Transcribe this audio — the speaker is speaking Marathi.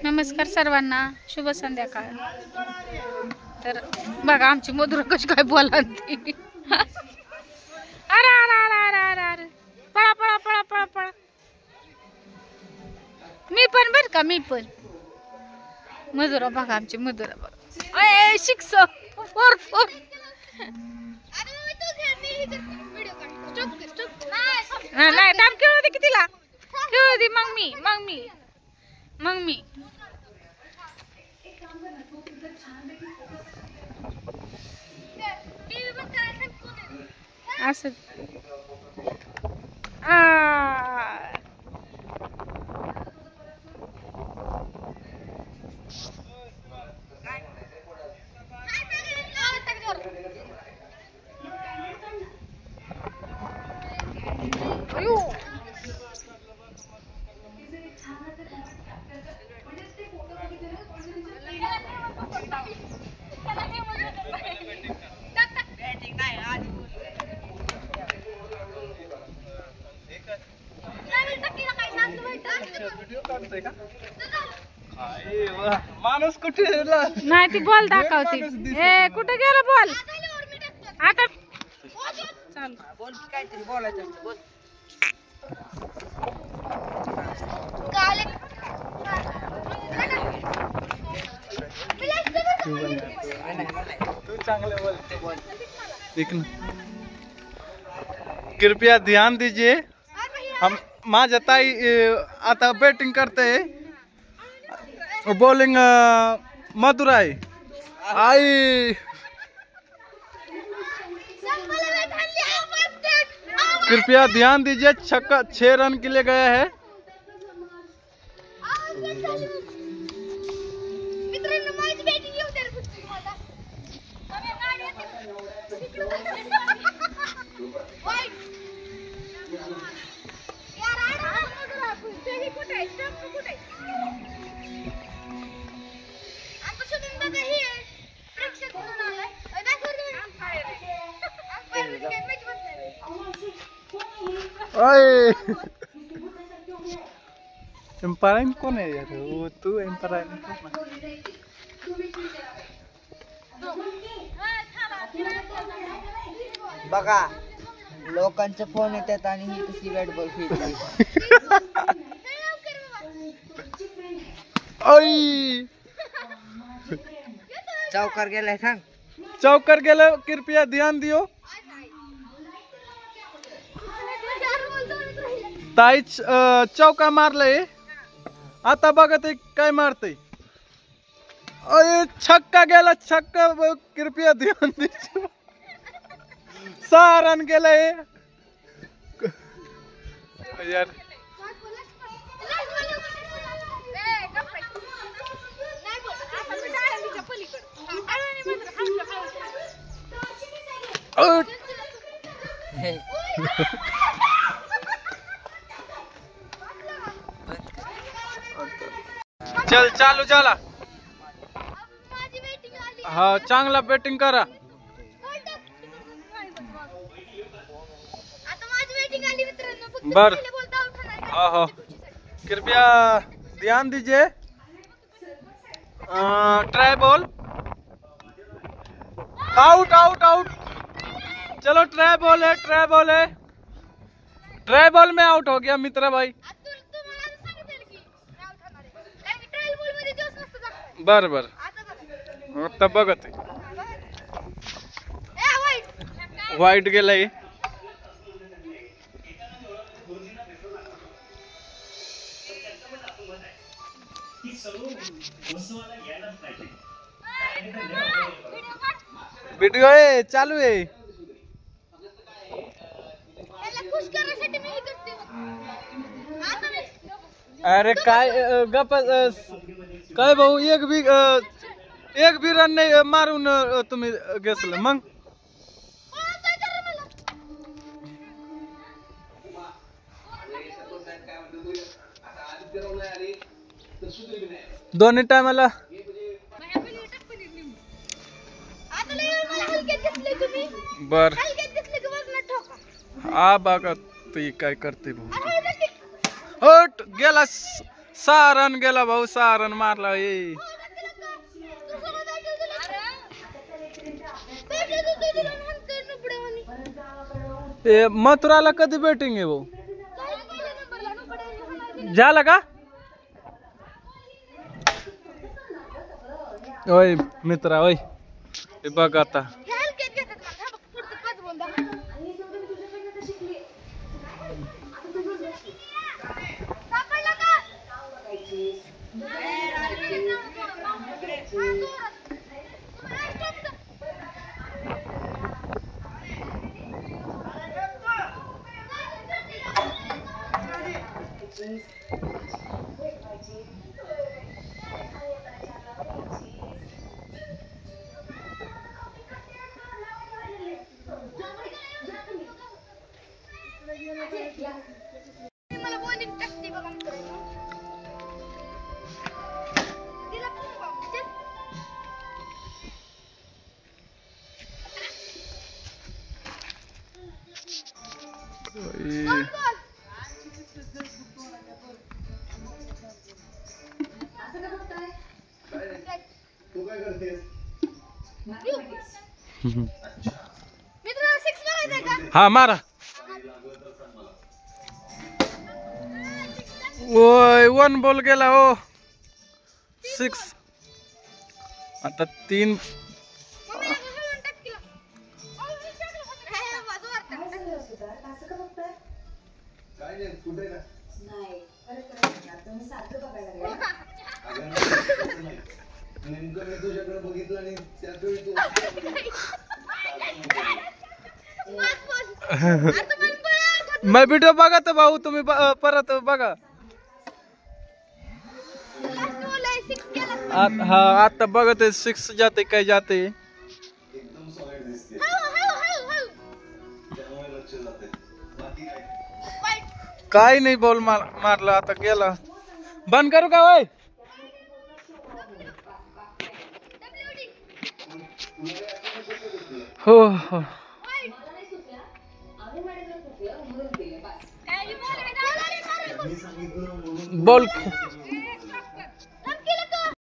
नमस्कार सर्वांना, शुभ संध्याकाळ. तर बघा आमची मधुरा कशी काय बोलांती. अरे अरे अरे अरे अरे पळा पळा पळा पळा पळा. मी पण बर का, मी पण. मधुरा बघा, आमची मधुरा बघा. अय शिक्ष 4 नाही थांब, खेळू दे की तिला, खेळू दे. मग मी असं माणूस कुठे नाही, ती बॉल दाखवते. ए कुठे गेला बॉल? आता चाल बोल, काहीतरी बोलायचं असतं, बोल. तू चांगले बोलते, बोल. देख ना, कृपया ध्यान दीजिए. हम माझ्या ताई आता बैटिंग करते. बॉलिंग मधुरा है. आई कृपया ध्यान दीजिए, छक्का 6 रन के लिए गया है. एम्पायरिंग कोण आहे यार? वो तू एम्पायरिंग बघा, लोकांचे फोन येतात आणि ही कशी बॅट बॉल खेळते. चौकार गेलाय, सांग. चौकर गेला. कृपया ध्यान दियो. ताई चौका मारलाय. आता बघा ते काय मारतय. अरे छक्का गेला, छक्का. कृपया ध्यान दीजिए. 6 रन गेलाय यार. चल चालू झाला. हा, चांगला बॅटिंग करा. बर, हो, कृपया ध्यान दीजिए. Try ball. Out out out. चलो ट्राई बॉल है, ट्राई बॉल है. ट्राई बॉल में आउट हो गया मित्रा भाई. बर बर, आता बघत वाईट गेलाय. व्हिडिओ आहे, चालू आहे. अरे काय गप काय भाऊ, एक भी रन नाही मारून तुम्ही घेतलं. मग दोन्ही टायमाला बर. हा बघा ती काय करते. गेला सहा रन गेला भाऊ, 6 रन मारला. ये मथुराला कधी बॅटिंग आहे भाऊ? झालं का? ओय मित्रा, ओय हे बघ आता. हा मारा. ओय 1 बॉल गेला हो. 6. आता 3. मैं व्हिडिओ बघा तर भाऊ, तुम्ही परत बघा. हा आता बघत 6 जाते काय जाते. काय नाही बॉल मारला आता गेला. बंद करू का वय? हो हो बॉल